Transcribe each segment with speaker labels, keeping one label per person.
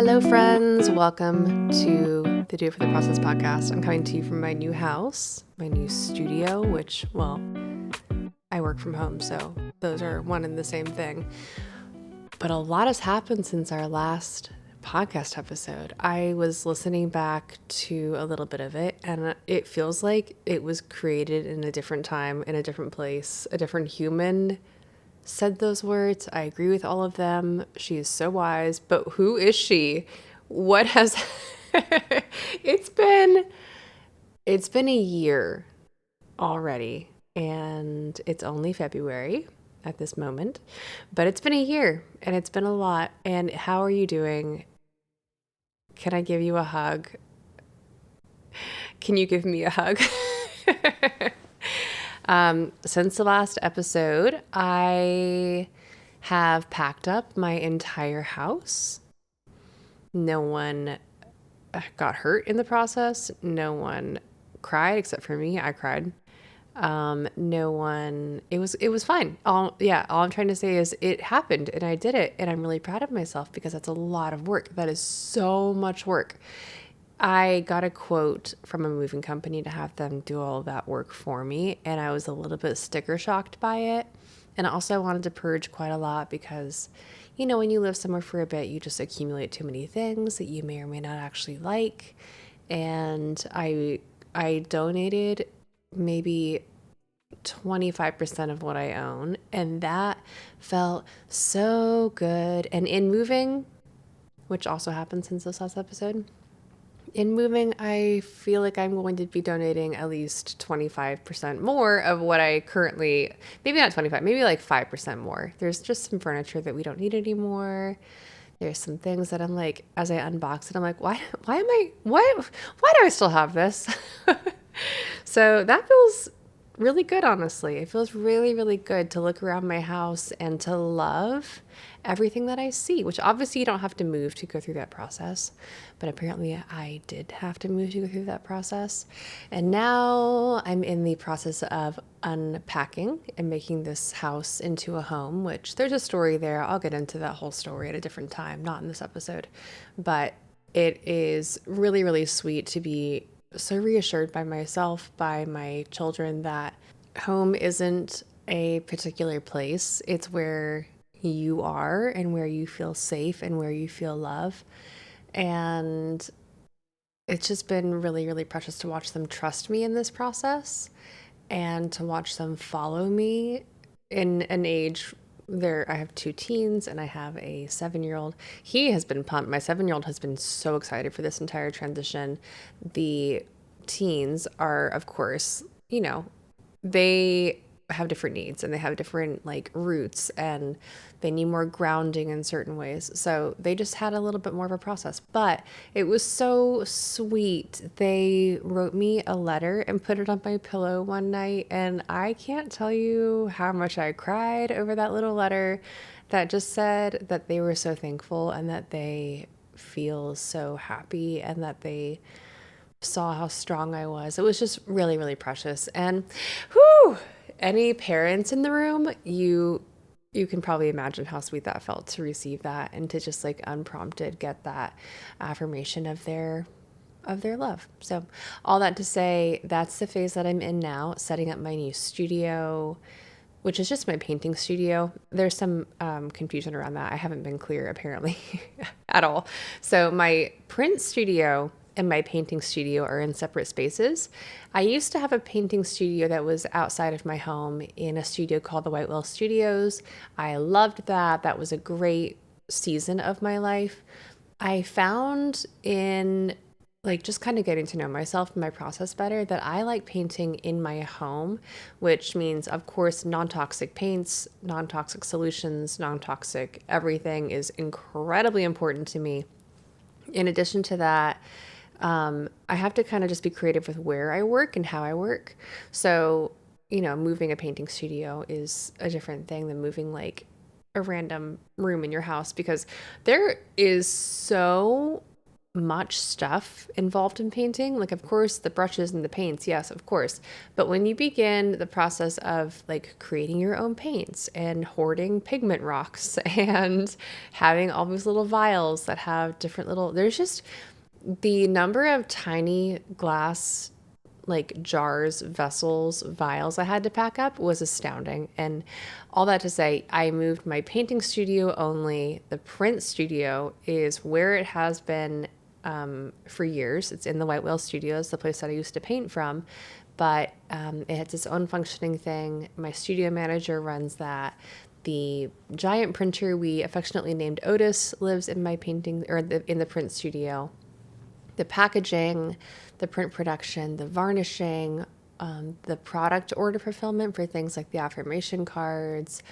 Speaker 1: Hello, friends. Welcome to the Do It for the Process podcast. I'm coming to you from my new house, my new studio, which, well, I work from home, so those are one and the same thing. But a lot has happened since our last podcast episode. I was listening back to a little bit of it, and it feels like it was created in a different time, in a different place. A different human said those words. I agree with all of them. She is so wise, but who is she? What has it's been a year already, and it's only February at this moment, but it's been a year and it's been a lot. And how are you doing? Can I give you a hug? Can you give me a hug? Since the last episode, I have packed up my entire house. No one got hurt in the process. No one cried except for me. I cried. No one, it was fine. All I'm trying to say is it happened and I did it, and I'm really proud of myself because that's a lot of work. That is so much work. I got a quote from a moving company to have them do all of that work for me, and I was a little bit sticker shocked by it. And also I wanted to purge quite a lot because, when you live somewhere for a bit, you just accumulate too many things that you may or may not actually like. And I donated maybe 25% of what I own, and that felt so good. And in moving, which also happened since this last episode, in moving, I feel like I'm going to be donating at least 25% more of what I currently, maybe not 25, maybe like 5% more. There's just some furniture that we don't need anymore. There's some things that I'm like, as I unbox it, I'm like, why do I still have this? So that feels really good, honestly. It feels really, really good to look around my house and to love everything that I see, which obviously you don't have to move to go through that process. But apparently I did have to move to go through that process. And now I'm in the process of unpacking and making this house into a home, which there's a story there. I'll get into that whole story at a different time, not in this episode. But it is really, really sweet to be so reassured by myself, by my children, that home isn't a particular place. It's where you are and where you feel safe and where you feel love. And it's just been really, really precious to watch them trust me in this process and to watch them follow me in an age there. I have 2 teens and I have a 7-year-old. He has been pumped. My 7-year-old has been so excited for this entire transition. The teens are, of course, they have different needs and they have different roots, and they need more grounding in certain ways. So they just had a little bit more of a process, but it was so sweet. They wrote me a letter and put it on my pillow one night, and I can't tell you how much I cried over that little letter that just said that they were so thankful and that they feel so happy and that they saw how strong I was. It was just really, really precious. And any parents in the room, you can probably imagine how sweet that felt to receive that and to just unprompted get that affirmation of their love. So all that to say, that's the phase that I'm in now, setting up my new studio, which is just my painting studio. There's some confusion around that. I haven't been clear apparently at all. So my print studio and my painting studio are in separate spaces. I used to have a painting studio that was outside of my home in a studio called the Whitewell Studios. I loved that. That was a great season of my life. I found in just kind of getting to know myself and my process better that I like painting in my home, which means, of course, non-toxic paints, non-toxic solutions, non-toxic everything is incredibly important to me. In addition to that, I have to kind of just be creative with where I work and how I work. So, moving a painting studio is a different thing than moving a random room in your house, because there is so much stuff involved in painting. Like, of course, the brushes and the paints, yes, of course. But when you begin the process of like creating your own paints and hoarding pigment rocks and having all these little vials that have different little, there's just the number of tiny glass like jars, vessels, vials I had to pack up was astounding. And all that to say, I moved my painting studio only. The print studio is where it has been for years. It's in the White Whale Studios, the place that I used to paint from. But it has its own functioning thing. My studio manager runs that. The giant printer we affectionately named Otis lives in my painting, or in the print studio. The packaging, the print production, the varnishing, the product order fulfillment for things like the affirmation cards,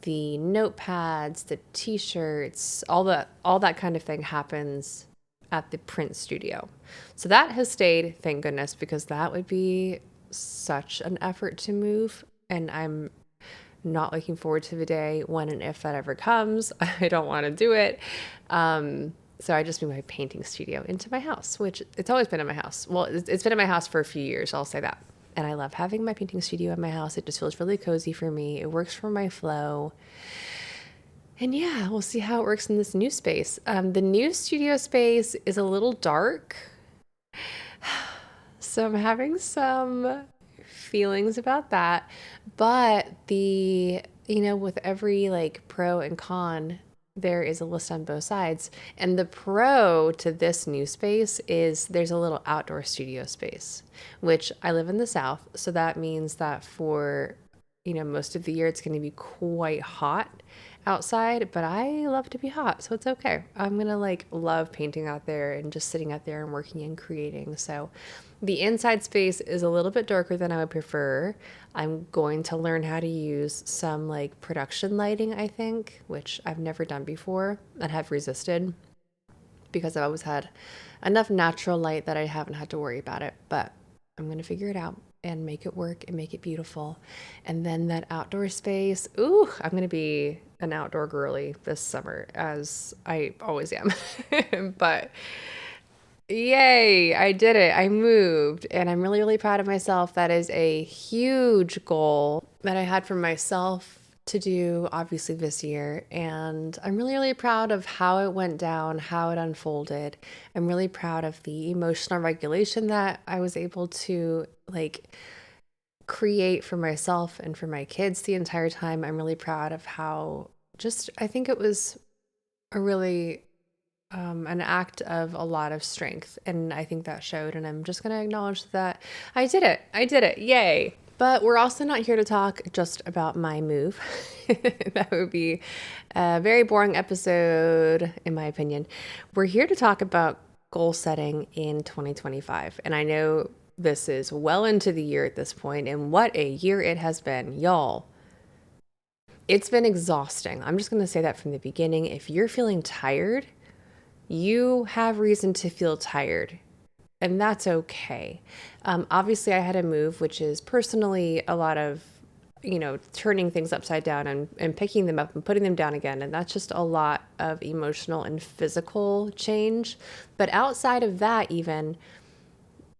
Speaker 1: the notepads, the t-shirts, all that kind of thing happens at the print studio. So that has stayed, thank goodness, because that would be such an effort to move. And I'm not looking forward to the day when and if that ever comes. I don't want to do it. So I just moved my painting studio into my house, which it's always been in my house. Well, it's been in my house for a few years, I'll say that. And I love having my painting studio in my house. It just feels really cozy for me. It works for my flow. And yeah, we'll see how it works in this new space. The new studio space is a little dark. So I'm having some feelings about that. But with every like pro and con, there is a list on both sides. And the pro to this new space is there's a little outdoor studio space, which I live in the South. So that means that for, most of the year, it's going to be quite hot outside, but I love to be hot. So it's okay. I'm going to love painting out there and just sitting out there and working and creating. So the inside space is a little bit darker than I would prefer. I'm going to learn how to use some production lighting, I think, which I've never done before and have resisted because I've always had enough natural light that I haven't had to worry about it. But I'm going to figure it out and make it work and make it beautiful. And then that outdoor space, I'm going to be an outdoor girly this summer, as I always am. But yay, I did it. I moved and I'm really, really proud of myself. That is a huge goal that I had for myself to do, obviously, this year. And I'm really, really proud of how it went down, how it unfolded. I'm really proud of the emotional regulation that I was able to create for myself and for my kids the entire time. I'm really proud of how I think it was a really an act of a lot of strength. And I think that showed. And I'm just going to acknowledge that I did it. I did it. Yay. But we're also not here to talk just about my move. That would be a very boring episode, in my opinion. We're here to talk about goal setting in 2025. And I know this is well into the year at this point, and what a year it has been, y'all. It's been exhausting. I'm just going to say that from the beginning. If you're feeling tired, you have reason to feel tired, and that's okay. Obviously, I had a move, which is personally a lot of, turning things upside down and picking them up and putting them down again. And that's just a lot of emotional and physical change. But outside of that, even,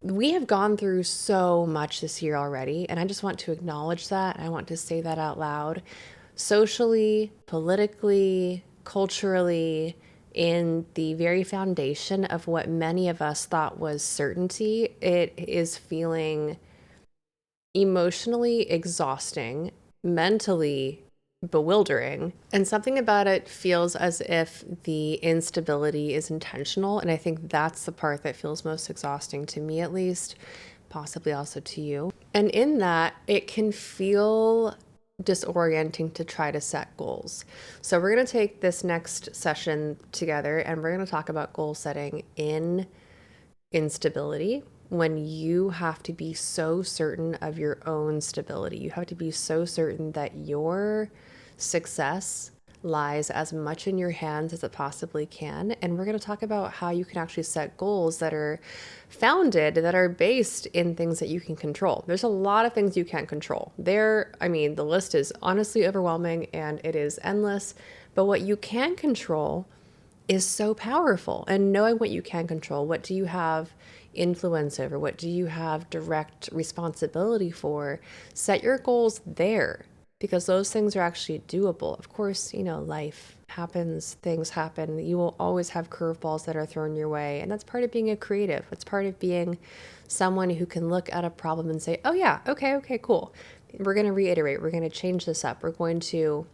Speaker 1: we have gone through so much this year already. And I just want to acknowledge that. I want to say that out loud. Socially, politically, culturally, in the very foundation of what many of us thought was certainty, it is feeling emotionally exhausting, mentally bewildering, and something about it feels as if the instability is intentional. And I think that's the part that feels most exhausting to me, at least, possibly also to you. And in that, it can feel disorienting to try to set goals. So we're going to take this next session together and we're going to talk about goal setting in instability, when you have to be so certain of your own stability. You have to be so certain that your success lies as much in your hands as it possibly can. And we're going to talk about how you can actually set goals that are that are based in things that you can control. There's a lot of things you can't control. The list is honestly overwhelming and it is endless. But what you can control is so powerful. And knowing what you can control, what do you have influence over, what do you have direct responsibility for, set your goals there, because those things are actually doable. Of course, life happens, things happen. You will always have curveballs that are thrown your way. And that's part of being a creative. It's part of being someone who can look at a problem and say, oh, yeah, okay, cool. We're going to reiterate. We're going to change this up. We're going to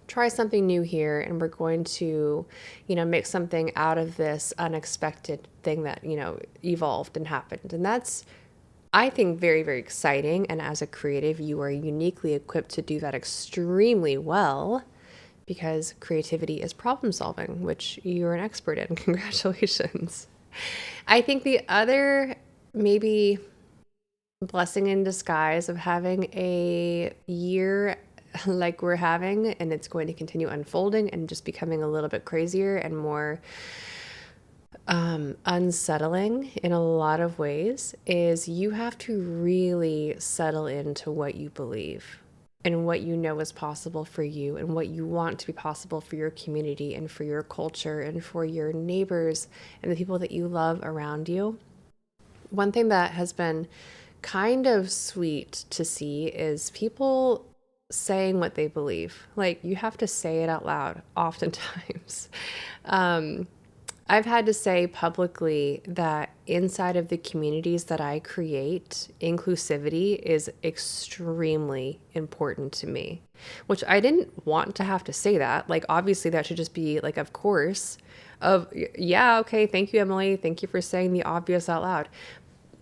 Speaker 1: try something new here, and we're going to, make something out of this unexpected thing that, evolved and happened. And that's, I think, very, very exciting. And as a creative, you are uniquely equipped to do that extremely well, because creativity is problem solving, which you're an expert in. Congratulations. I think the other maybe blessing in disguise of having a year like we're having, and it's going to continue unfolding and just becoming a little bit crazier and more unsettling in a lot of ways, is you have to really settle into what you believe and what you know is possible for you and what you want to be possible for your community and for your culture and for your neighbors and the people that you love around you. One thing that has been kind of sweet to see is people saying what they believe. Like, you have to say it out loud oftentimes. I've had to say publicly that inside of the communities that I create, inclusivity is extremely important to me, which I didn't want to have to say that. Like, obviously that should just be like, of course, yeah, okay, thank you, Emily. Thank you for saying the obvious out loud.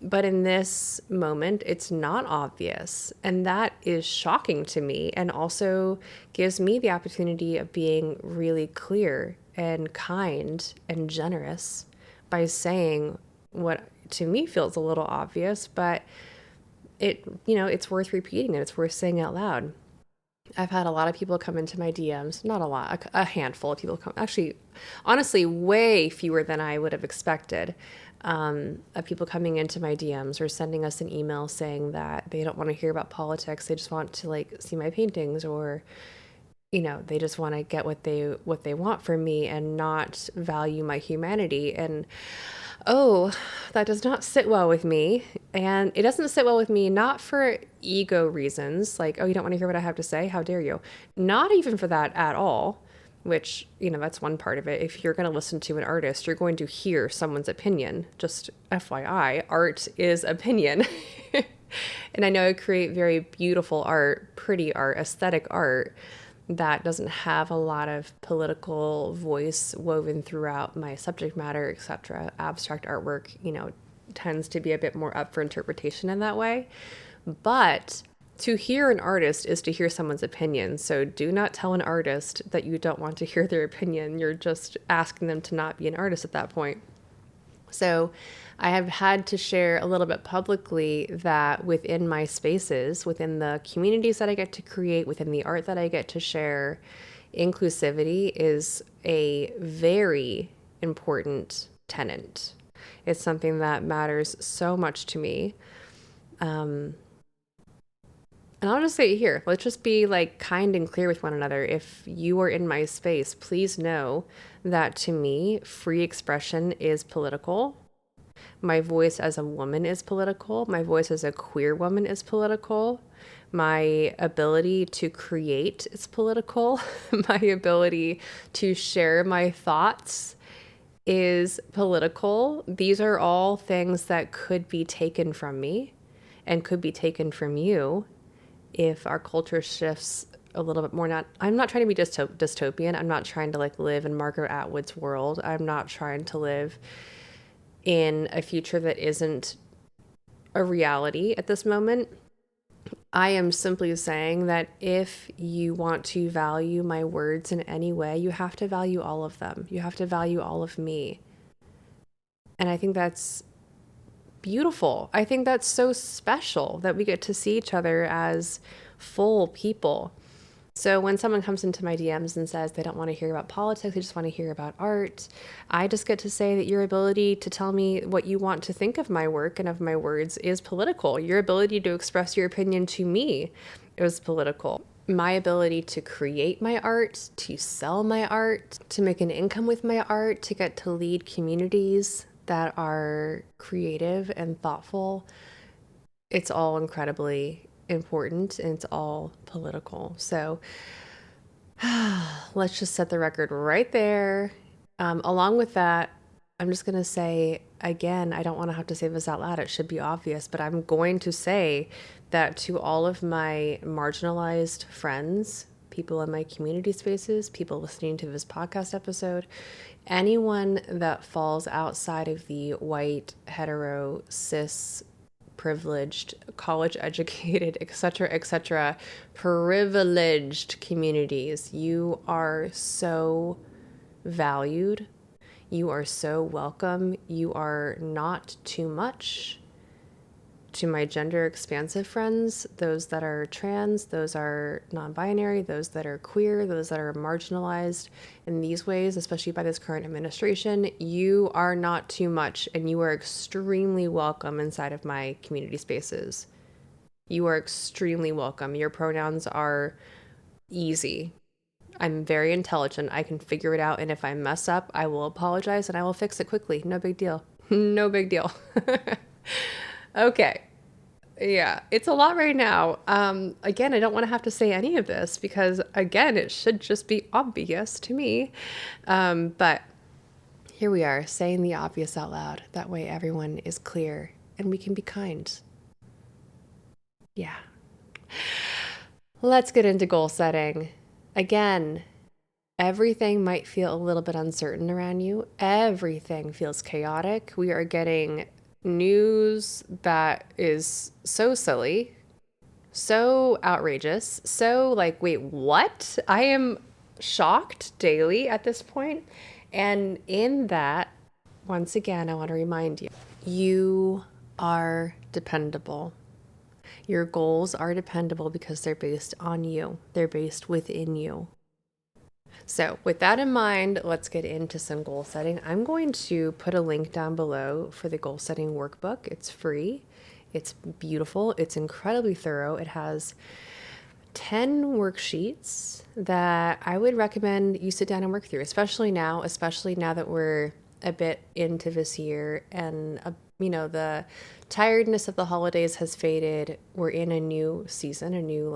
Speaker 1: But in this moment, it's not obvious. And that is shocking to me, and also gives me the opportunity of being really clear and kind and generous by saying what to me feels a little obvious, but it's worth repeating and it's worth saying out loud. I've had a lot of people come into my DMs, not a lot, a handful of people come, actually, honestly, way fewer than I would have expected, of people coming into my DMs or sending us an email saying that they don't want to hear about politics. They just want to see my paintings, or, they just want to get what they want from me and not value my humanity. And oh, that does not sit well with me. And it doesn't sit well with me, not for ego reasons, like, oh, you don't want to hear what I have to say? How dare you? Not even for that at all, which, that's one part of it. If you're going to listen to an artist, you're going to hear someone's opinion. Just FYI, art is opinion. And I know I create very beautiful art, pretty art, aesthetic art that doesn't have a lot of political voice woven throughout my subject matter, etc. Abstract artwork, tends to be a bit more up for interpretation in that way. But to hear an artist is to hear someone's opinion. So do not tell an artist that you don't want to hear their opinion. You're just asking them to not be an artist at that point. So I have had to share a little bit publicly that within my spaces, within the communities that I get to create, within the art that I get to share, inclusivity is a very important tenet. It's something that matters so much to me. And I'll just say it here. Let's just be kind and clear with one another. If you are in my space, please know that to me, free expression is political. My voice as a woman is political. My voice as a queer woman is political. My ability to create is political. My ability to share my thoughts is political. These are all things that could be taken from me and could be taken from you if our culture shifts a little bit more. I'm not trying to be dystopian. I'm not trying to live in Margaret Atwood's world. I'm not trying to live in a future that isn't a reality at this moment. I am simply saying that if you want to value my words in any way, you have to value all of them. You have to value all of me. And I think that's beautiful. I think that's so special that we get to see each other as full people. So when someone comes into my DMs and says they don't want to hear about politics, they just want to hear about art, I just get to say that your ability to tell me what you want to think of my work and of my words is political. Your ability to express your opinion to me is political. my ability to create my art, to sell my art, to make an income with my art, to get to lead communities that are creative and thoughtful, it's all incredibly important and it's all political. So let's just set the record right there. Along with that, I'm just going to say again, I don't want to have to say this out loud. It should be obvious, but I'm going to say that to all of my marginalized friends, people in my community spaces, people listening to this podcast episode, anyone that falls outside of the white, hetero, cis, privileged, college educated, etc., privileged communities, you are so valued. You are so welcome. You are not too much. To my gender expansive friends, those that are trans, those are non-binary, those that are queer, those that are marginalized in these ways, especially by this current administration, you are not too much and you are extremely welcome inside of my community spaces. You are extremely welcome. Your pronouns are easy. I'm very intelligent. I can figure it out. And if I mess up, I will apologize and I will fix it quickly. No big deal. No big deal. Okay. Yeah, it's a lot right now. Again, I don't want to have to say any of this because, again, it should just be obvious to me. But here we are saying the obvious out loud. That way everyone is clear and we can be kind. Yeah. Let's get into goal setting. Again, everything might feel a little bit uncertain around you. Everything feels chaotic. We are getting news that is so silly, so outrageous, so like, wait, what? I am shocked daily at this point. And in that, once again, I want to remind you, you are dependable. Your goals are dependable because they're based on you. They're based within you. So with that in mind, let's get into some goal setting. I'm going to put a link down below for the goal setting workbook. It's free. It's beautiful. It's incredibly thorough. It has 10 worksheets that I would recommend you sit down and work through, especially now that we're a bit into this year and the tiredness of the holidays has faded. We're in a new season, a new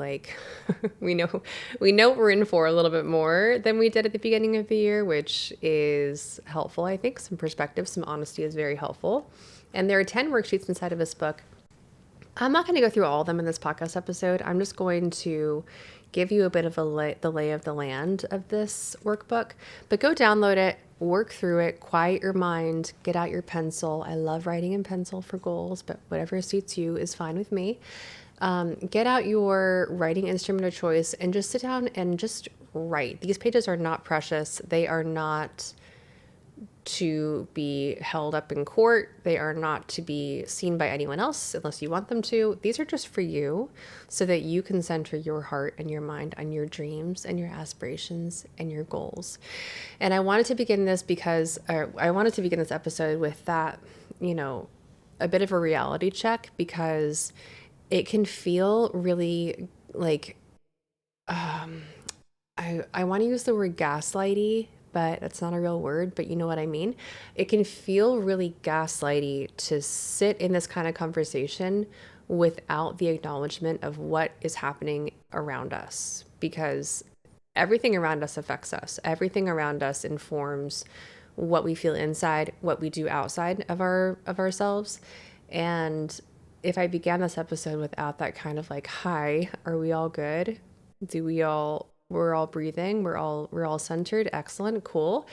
Speaker 1: we know what we're in for a little bit more than we did at the beginning of the year, which is helpful. I think some perspective, some honesty is very helpful. And there are 10 worksheets inside of this book. I'm not going to go through all of them in this podcast episode. I'm just going to give you a bit of the lay of the land of this workbook, but go download it, work through it, quiet your mind, get out your pencil. I love writing in pencil for goals, but whatever suits you is fine with me. Get out your writing instrument of choice and just sit down and just write. These pages are not precious. They are not to be held up in court. They are not to be seen by anyone else unless you want them to. These are just for you so that you can center your heart and your mind on your dreams and your aspirations and your goals. And I wanted to begin this episode with that, a bit of a reality check because it can feel really like, I want to use the word gaslighty, but that's not a real word, but you know what I mean? It can feel really gaslighty to sit in this kind of conversation without the acknowledgement of what is happening around us, because everything around us affects us. Everything around us informs what we feel inside, what we do outside of ourselves. And if I began this episode without that kind of like, hi, are we all good? We're all breathing. We're all centered. Excellent. Cool.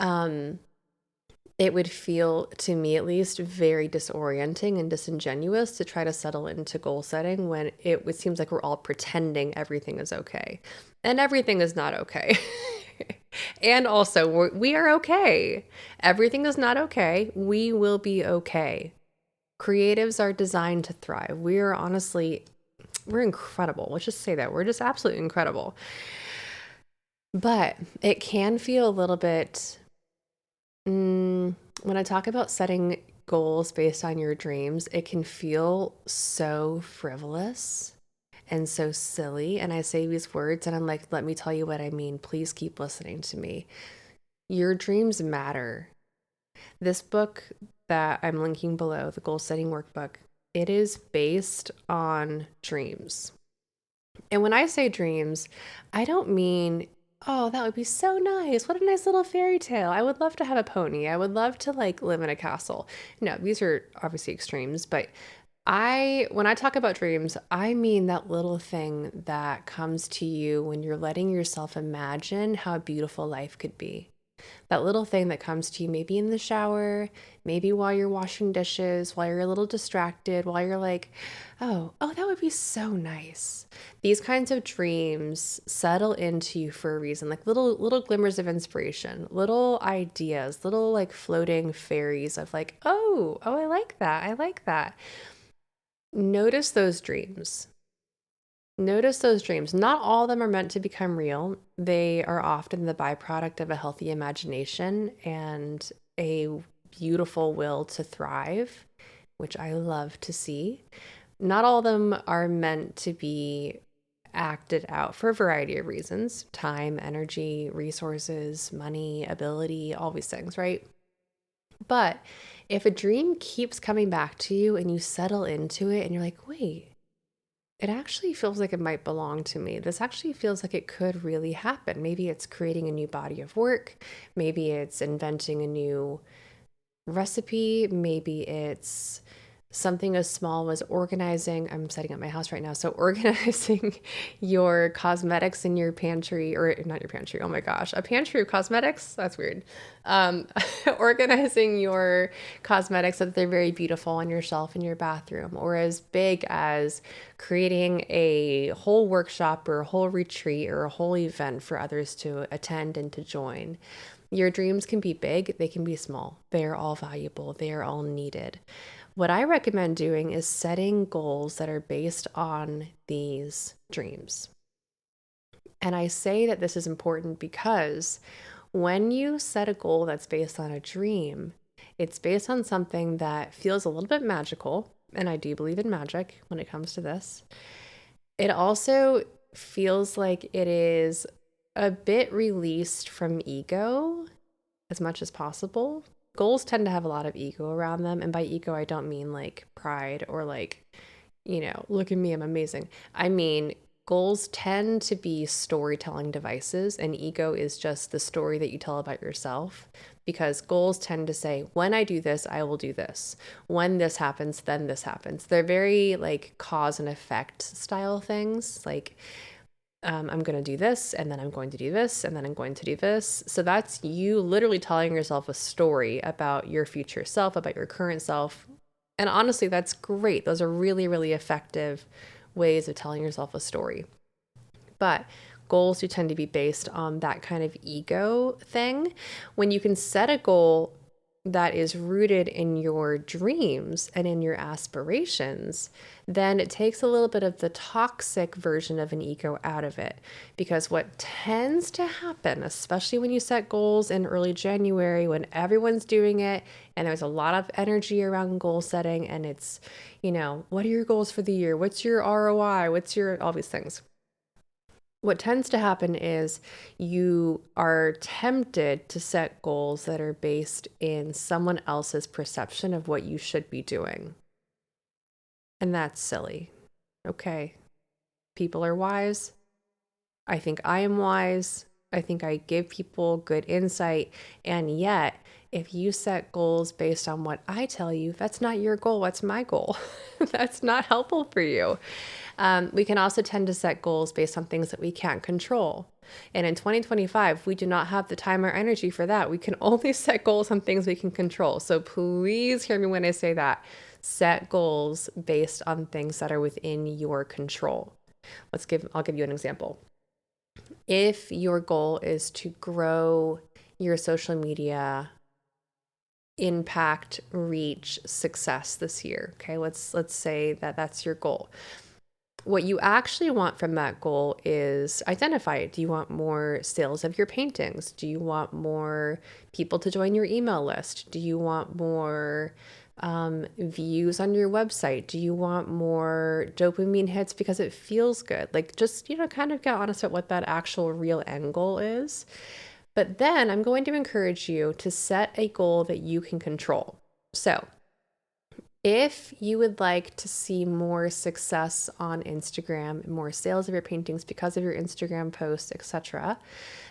Speaker 1: It would feel, to me at least, very disorienting and disingenuous to try to settle into goal setting when it seems like we're all pretending everything is okay. And everything is not okay. And also, we are okay. Everything is not okay. We will be okay. Creatives are designed to thrive. We're incredible. Let's just say that. We're just absolutely incredible. But it can feel a little bit, when I talk about setting goals based on your dreams, it can feel so frivolous and so silly. And I say these words and I'm like, let me tell you what I mean. Please keep listening to me. Your dreams matter. This book that I'm linking below, the Goal Setting Workbook, it is based on dreams. And when I say dreams, I don't mean, oh, that would be so nice. What a nice little fairy tale. I would love to have a pony. I would love to like live in a castle. No, these are obviously extremes, but when I talk about dreams, I mean that little thing that comes to you when you're letting yourself imagine how beautiful life could be. That little thing that comes to you maybe in the shower, maybe while you're washing dishes, while you're a little distracted, while you're like, oh, that would be so nice. These kinds of dreams settle into you for a reason, like little glimmers of inspiration, little ideas, little like floating fairies of like, oh, I like that. I like that. Notice those dreams. Notice those dreams. Not all of them are meant to become real. They are often the byproduct of a healthy imagination and a beautiful will to thrive, which I love to see. Not all of them are meant to be acted out for a variety of reasons: time, energy, resources, money, ability, all these things, right? But if a dream keeps coming back to you and you settle into it and you're like, wait, it actually feels like it might belong to me. This actually feels like it could really happen. Maybe it's creating a new body of work. Maybe it's inventing a new recipe. Maybe it's something as small as organizing. I'm setting up my house right now. So organizing your cosmetics in your pantry, or not your pantry. Oh my gosh, a pantry of cosmetics. That's weird. Um, Organizing your cosmetics so that they're very beautiful on your shelf in your bathroom, or as big as creating a whole workshop or a whole retreat or a whole event for others to attend and to join. Your dreams can be big, they can be small. They are all valuable, they are all needed. What I recommend doing is setting goals that are based on these dreams. And I say that this is important because when you set a goal that's based on a dream, it's based on something that feels a little bit magical. And I do believe in magic when it comes to this. It also feels like it is a bit released from ego as much as possible. Goals tend to have a lot of ego around them. And by ego, I don't mean like pride or like, look at me, I'm amazing. I mean, goals tend to be storytelling devices, and ego is just the story that you tell about yourself. Because goals tend to say, when I do this, I will do this. When this happens, then this happens. They're very like cause and effect style things. Like, I'm going to do this, and then I'm going to do this, and then I'm going to do this. So that's you literally telling yourself a story about your future self, about your current self. And honestly, that's great. Those are really, really effective ways of telling yourself a story. But goals do tend to be based on that kind of ego thing. When you can set a goal that is rooted in your dreams and in your aspirations, then it takes a little bit of the toxic version of an ego out of it. Because what tends to happen, especially when you set goals in early January, when everyone's doing it and there's a lot of energy around goal setting, and it's, what are your goals for the year? What's your ROI? What's your, all these things. What tends to happen is you are tempted to set goals that are based in someone else's perception of what you should be doing. And that's silly. Okay. People are wise. I think I am wise. I think I give people good insight. And yet, if you set goals based on what I tell you, that's not your goal. That's my goal. That's not helpful for you. We can also tend to set goals based on things that we can't control. And in 2025, we do not have the time or energy for that. We can only set goals on things we can control. So please hear me when I say that. Set goals based on things that are within your control. I'll give you an example. If your goal is to grow your social media impact, reach, success this year, okay, let's say that that's your goal. What you actually want from that goal is identify it. Do you want more sales of your paintings? Do you want more people to join your email list? Do you want more Views on your website? Do you want more dopamine hits because it feels good? Like, just, kind of get honest about what that actual real end goal is. But then I'm going to encourage you to set a goal that you can control. So if you would like to see more success on Instagram, more sales of your paintings because of your Instagram posts, etc.,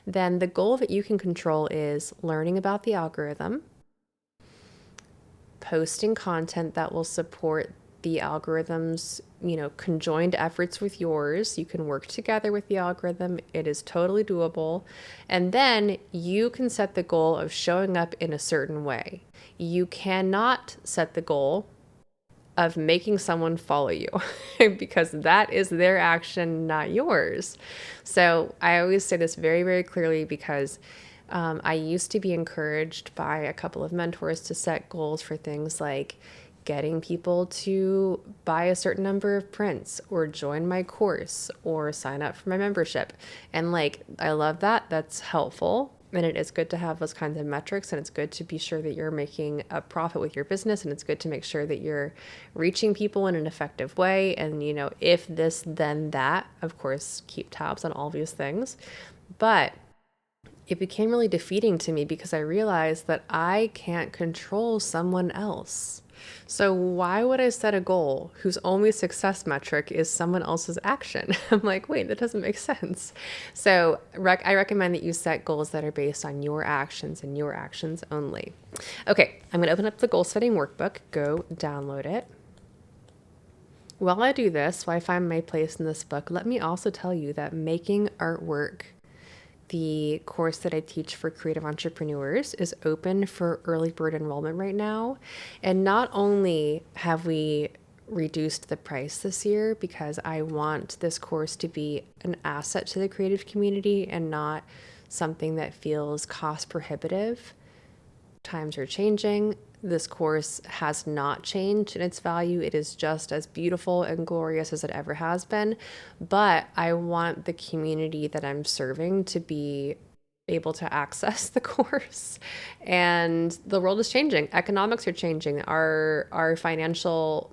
Speaker 1: then the goal that you can control is learning about the algorithm, posting content that will support the algorithm's, conjoined efforts with yours. You can work together with the algorithm. It is totally doable. And then you can set the goal of showing up in a certain way. You cannot set the goal of making someone follow you because that is their action, not yours. So I always say this very, very clearly because I used to be encouraged by a couple of mentors to set goals for things like getting people to buy a certain number of prints or join my course or sign up for my membership. And I love that. That's helpful. And it is good to have those kinds of metrics, and it's good to be sure that you're making a profit with your business, and it's good to make sure that you're reaching people in an effective way. And, if this, then that, of course, keep tabs on all these things. But it became really defeating to me because I realized that I can't control someone else. So why would I set a goal whose only success metric is someone else's action? I'm like, wait, that doesn't make sense. So I recommend that you set goals that are based on your actions and your actions only. Okay, I'm going to open up the Goal Setting Workbook. Go download it. While I do this, while I find my place in this book, let me also tell you that making artwork, the course that I teach for creative entrepreneurs, is open for early bird enrollment right now. And not only have we reduced the price this year because I want this course to be an asset to the creative community and not something that feels cost prohibitive. Times are changing. This course has not changed in its value. It is just as beautiful and glorious as it ever has been. But I want the community that I'm serving to be able to access the course. And the world is changing. Economics are changing. Our financial,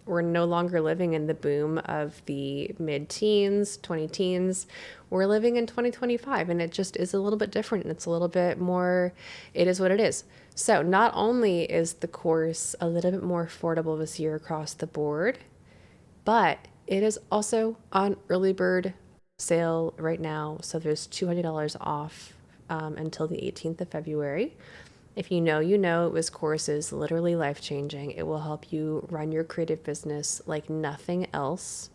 Speaker 1: we're no longer living in the boom of the mid-teens, 20-teens. We're living in 2025, and it just is a little bit different, and it's a little bit more, it is what it is. So not only is the course a little bit more affordable this year across the board, but it is also on early bird sale right now. So there's $200 off until the 18th of February. If you know, this course is literally life-changing. It will help you run your creative business like nothing else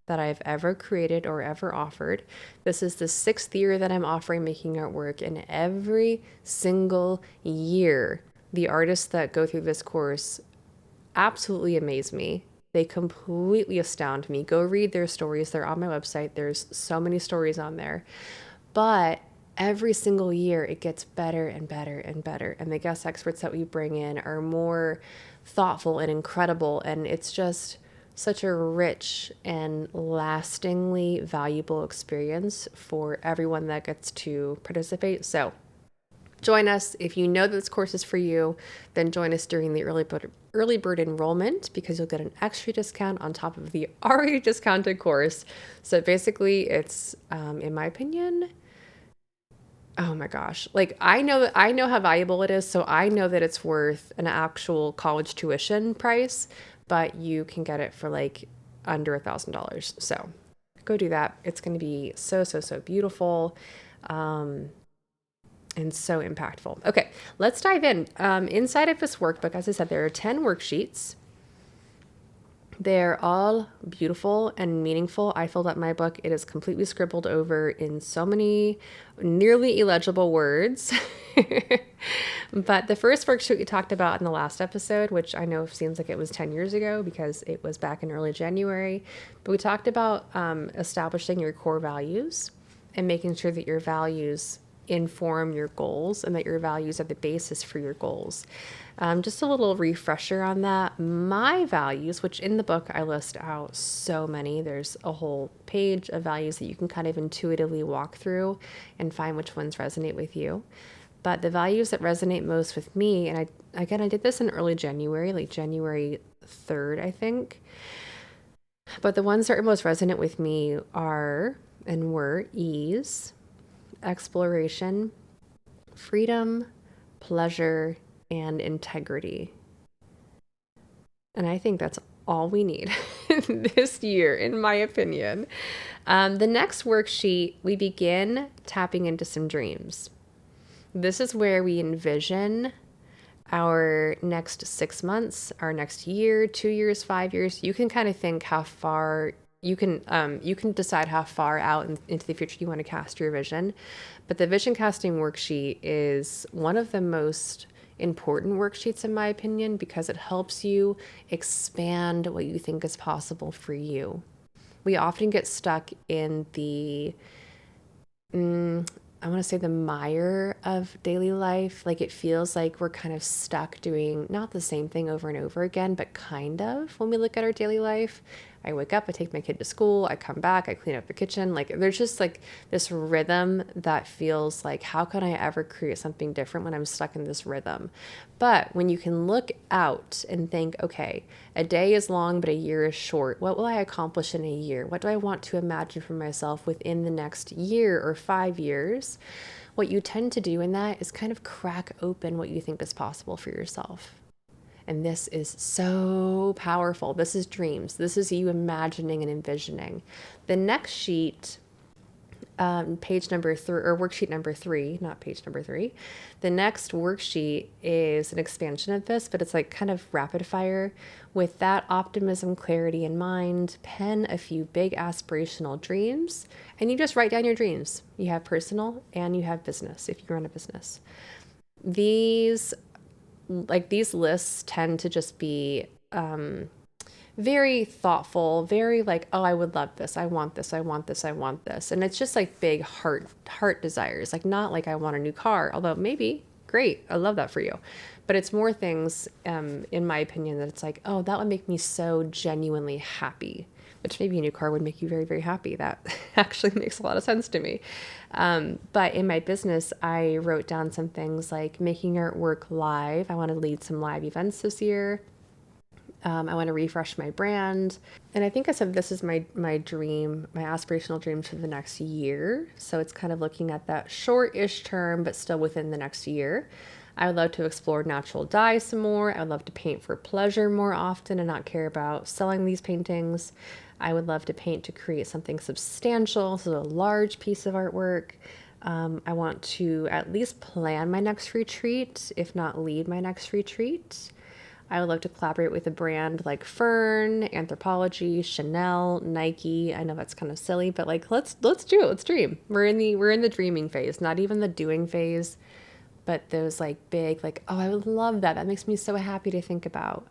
Speaker 1: that I've ever created or ever offered. This is the 6th year that I'm offering Making Artwork, and every single year, the artists that go through this course absolutely amaze me. They completely astound me. Go read their stories. They're on my website. There's so many stories on there. But every single year, it gets better and better and better. And the guest experts that we bring in are more thoughtful and incredible. And it's just such a rich and lastingly valuable experience for everyone that gets to participate. So join us. If you know that this course is for you, then join us during the early bird enrollment, because you'll get an extra discount on top of the already discounted course. So basically it's, in my opinion, oh my gosh, I know how valuable it is. So I know that it's worth an actual college tuition price, but you can get it for under $1,000. So go do that. It's going to be so, so, so beautiful. And so impactful. Okay, let's dive in. Inside of this workbook, as I said, there are 10 worksheets. They're all beautiful and meaningful. I filled out my book. It is completely scribbled over in so many nearly illegible words. But the first worksheet we talked about in the last episode, which I know seems like it was 10 years ago because it was back in early January, but we talked about establishing your core values and making sure that your values inform your goals and that your values are the basis for your goals. Just a little refresher on that. My values, which in the book I list out so many, there's a whole page of values that you can kind of intuitively walk through and find which ones resonate with you. But the values that resonate most with me, and I did this in early January, like January 3rd, I think. But the ones that are most resonant with me are and were ease, exploration, freedom, pleasure, and integrity. And I think that's all we need this year, in my opinion. The next worksheet, we begin tapping into some dreams. This is where we envision our next 6 months, our next year, 2 years, 5 years. You can kind of think how far you can decide how far out into the future you want to cast your vision. But the vision casting worksheet is one of the most important worksheets in my opinion because it helps you expand what you think is possible for you. We often get stuck in the I want to say the mire of daily life. Like it feels like we're kind of stuck doing not the same thing over and over again, but kind of when we look at our daily life. I wake up, I take my kid to school, I come back, I clean up the kitchen. Like there's just like this rhythm that feels like, how can I ever create something different when I'm stuck in this rhythm? But when you can look out and think, okay, a day is long, but a year is short. What will I accomplish in a year? What do I want to imagine for myself within the next year or 5 years? What you tend to do in that is kind of crack open what you think is possible for yourself. And this is so powerful. This is dreams. This is you imagining and envisioning. The next sheet, page number 3, or worksheet number 3, not page number 3. The next worksheet is an expansion of this, but it's like kind of rapid fire. With that optimism, clarity in mind, pen a few big aspirational dreams, and you just write down your dreams. You have personal and you have business if you run a business. These lists tend to just be very thoughtful, very like, oh, I would love this. I want this. I want this. I want this. And it's just like big heart desires, like not like I want a new car, although maybe great. I love that for you. But it's more things, in my opinion, that it's like, oh, that would make me so genuinely happy, which maybe a new car would make you very, very happy. That actually makes a lot of sense to me. But in my business, I wrote down some things like making artwork live. I want to lead some live events this year. I want to refresh my brand. And I think I said this is my dream, my aspirational dream for the next year. So it's kind of looking at that short-ish term, but still within the next year. I would love to explore natural dye some more. I would love to paint for pleasure more often and not care about selling these paintings. I would love to paint to create something substantial, so a large piece of artwork. I want to at least plan my next retreat, if not lead my next retreat. I would love to collaborate with a brand like Fern, Anthropologie, Chanel, Nike. I know that's kind of silly, but like let's do it. Let's dream. We're in the dreaming phase, not even the doing phase, but those like big like, oh, I would love that. That makes me so happy to think about.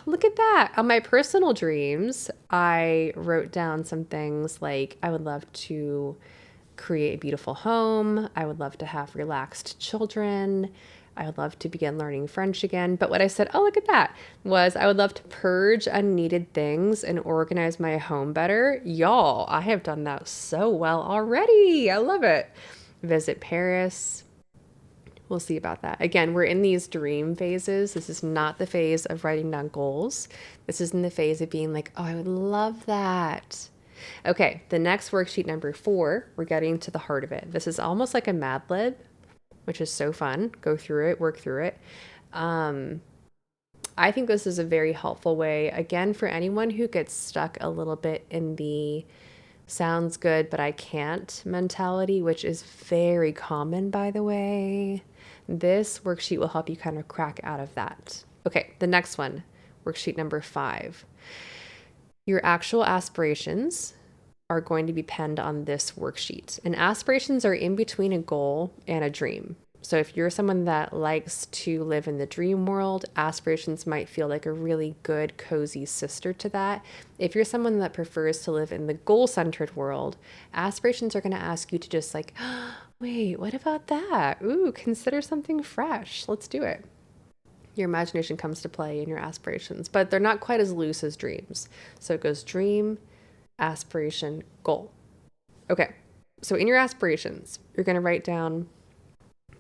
Speaker 1: Look at that. On my personal dreams, I wrote down some things like I would love to create a beautiful home. I would love to have relaxed children. I would love to begin learning French again. But what I said, oh, look at that, was I would love to purge unneeded things and organize my home better. Y'all, I have done that so well already. I love it. Visit Paris. We'll see about that. Again, we're in these dream phases. This is not the phase of writing down goals. This is in the phase of being like, oh, I would love that. Okay, the next worksheet number 4, we're getting to the heart of it. This is almost like a Mad Lib, which is so fun. Go through it, work through it. I think this is a very helpful way, again, for anyone who gets stuck a little bit in the sounds good, but I can't mentality, which is very common, by the way. This worksheet will help you kind of crack out of that. Okay, the next one, worksheet number 5. Your actual aspirations are going to be penned on this worksheet. And aspirations are in between a goal and a dream. So if you're someone that likes to live in the dream world, aspirations might feel like a really good, cozy sister to that. If you're someone that prefers to live in the goal-centered world, aspirations are going to ask you to just like, oh, wait, what about that? Ooh, consider something fresh. Let's do it. Your imagination comes to play in your aspirations, but they're not quite as loose as dreams. So it goes dream, aspiration, goal. Okay, so in your aspirations, you're going to write down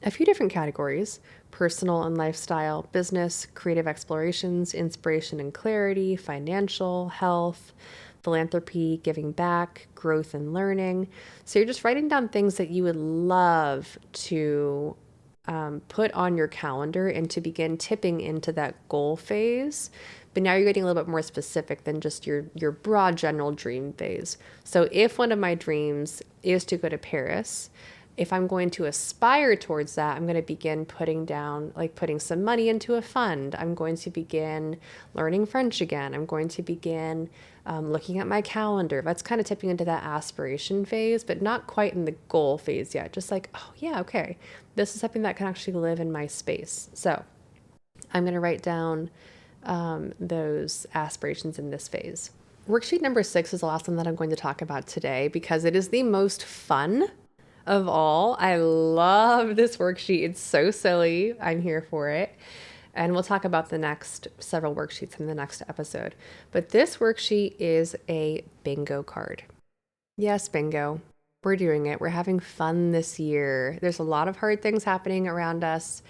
Speaker 1: a few different categories: personal and lifestyle, business, creative explorations, inspiration and clarity, financial, health, philanthropy, giving back, growth and learning. So you're just writing down things that you would love to put on your calendar and to begin tipping into that goal phase. But now you're getting a little bit more specific than just your broad general dream phase. So if one of my dreams is to go to Paris, if I'm going to aspire towards that, I'm going to begin putting down, like putting some money into a fund. I'm going to begin learning French again. I'm going to begin looking at my calendar. That's kind of tipping into that aspiration phase, but not quite in the goal phase yet. Just like, oh, yeah, okay, this is something that can actually live in my space. So I'm going to write down those aspirations in this phase. Worksheet number 6 is the last one that I'm going to talk about today because it is the most fun of all. I love this worksheet. It's so silly. I'm here for it. And we'll talk about the next several worksheets in the next episode. But this worksheet is a bingo card. Yes, bingo. We're doing it. We're having fun this year. There's a lot of hard things happening around us.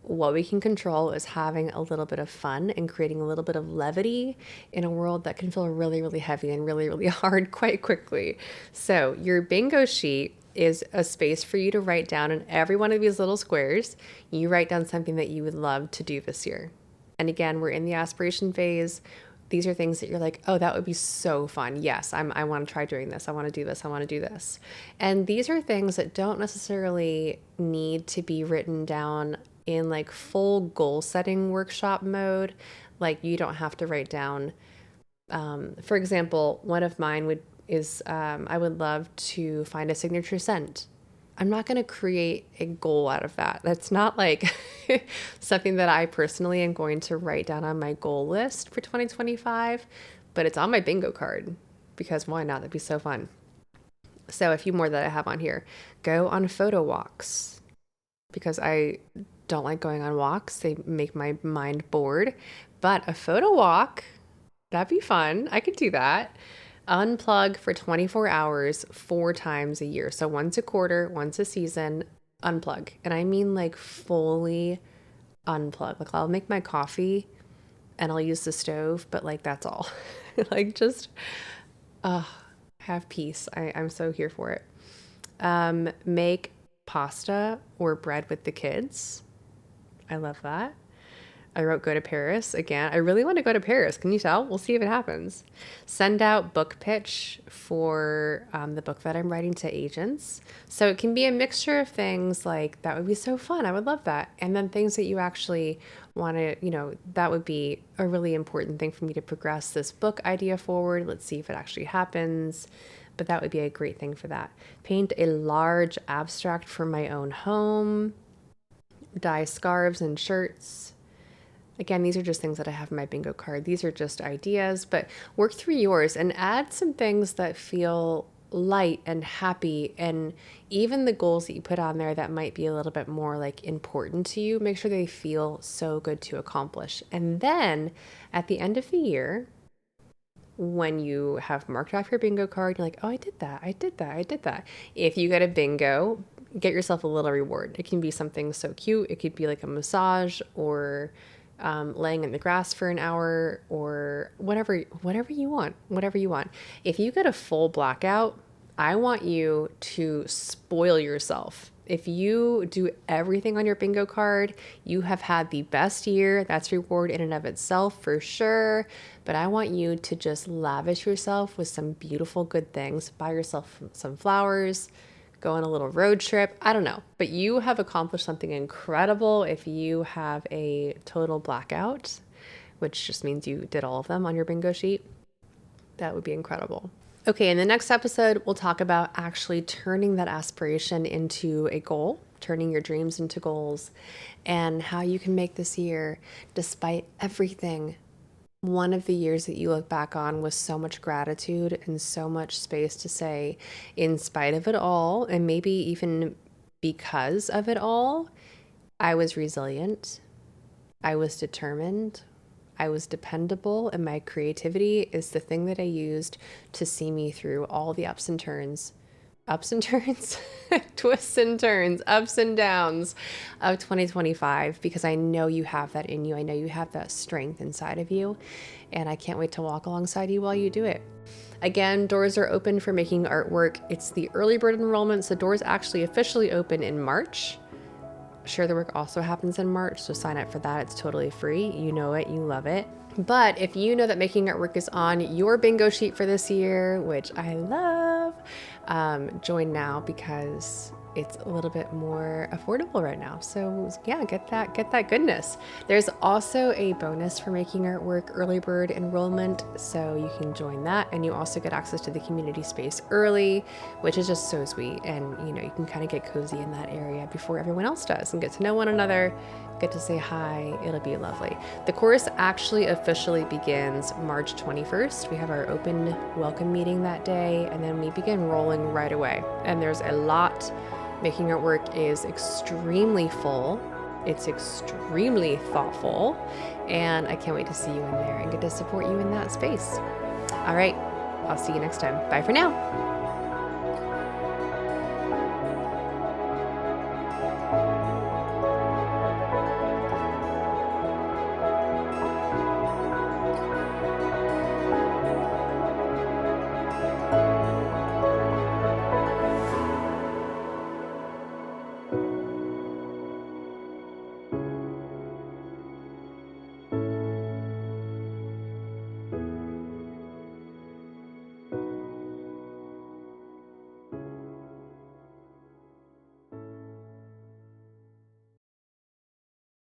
Speaker 1: What we can control is having a little bit of fun and creating a little bit of levity in a world that can feel really, really heavy and really, really hard quite quickly. So your bingo sheet is a space for you to write down in every one of these little squares. You write down something that you would love to do this year. And again, we're in the aspiration phase. These are things that you're like, oh, that would be so fun. Yes, I want to try doing this. I want to do this. I want to do this. And these are things that don't necessarily need to be written down in like full goal setting workshop mode. Like you don't have to write down, for example, one of mine is I would love to find a signature scent. I'm not going to create a goal out of that. That's not like something that I personally am going to write down on my goal list for 2025, but it's on my bingo card because why not? That'd be so fun. So a few more that I have on here. Go on photo walks because I don't like going on walks. They make my mind bored, but a photo walk, that'd be fun. I could do that. Unplug for 24 hours 4 times a year. So once a quarter, once a season, unplug. And I mean like fully unplug. Like I'll make my coffee and I'll use the stove, but like that's all. Like just have peace. I'm so here for it. Make pasta or bread with the kids. I love that. I wrote go to Paris again. I really want to go to Paris. Can you tell? We'll see if it happens. Send out book pitch for the book that I'm writing to agents. So it can be a mixture of things like that would be so fun. I would love that. And then things that you actually want to, that would be a really important thing for me to progress this book idea forward. Let's see if it actually happens. But that would be a great thing for that. Paint a large abstract for my own home. Dye scarves and shirts. Again, these are just things that I have in my bingo card. These are just ideas, but work through yours and add some things that feel light and happy. And even the goals that you put on there that might be a little bit more like important to you, make sure they feel so good to accomplish. And then at the end of the year, when you have marked off your bingo card, you're like, oh, I did that. I did that. I did that. If you get a bingo, get yourself a little reward. It can be something so cute. It could be like a massage or laying in the grass for an hour or whatever you want. If you get a full blackout, I want you to spoil yourself. If you do everything on your bingo card, you have had the best year. That's reward in and of itself for sure. But I want you to just lavish yourself with some beautiful good things. Buy yourself some flowers, go on a little road trip. I don't know, but you have accomplished something incredible if you have a total blackout, which just means you did all of them on your bingo sheet. That would be incredible. Okay, in the next episode, we'll talk about actually turning that aspiration into a goal, turning your dreams into goals, and how you can make this year, despite everything, one of the years that you look back on with so much gratitude and so much space to say, in spite of it all, and maybe even because of it all, I was resilient, I was determined, I was dependable, and my creativity is the thing that I used to see me through all the ups and turns ups and turns, twists and turns, ups and downs of 2025, because I know you have that in you. I know you have that strength inside of you, and I can't wait to walk alongside you while you do it. Again, doors are open for making artwork. It's the early bird enrollment, so doors actually officially open in March. Share the Work also happens in March, so sign up for that. It's totally free. You know it, you love it. But if you know that making artwork is on your bingo sheet for this year, which I love, join now because it's a little bit more affordable right now. So yeah, get that goodness. There's also a bonus for making artwork early bird enrollment, so you can join that, and you also get access to the community space early, which is just so sweet. And you can kind of get cozy in that area before everyone else does and get to know one another, get to say hi. It'll be lovely. The course actually officially begins March 21st. We have our open welcome meeting that day, and then we begin rolling right away. And there's a lot. Making artwork is extremely full. It's extremely thoughtful, and I can't wait to see you in there and get to support you in that space. All right, I'll see you next time. Bye for now.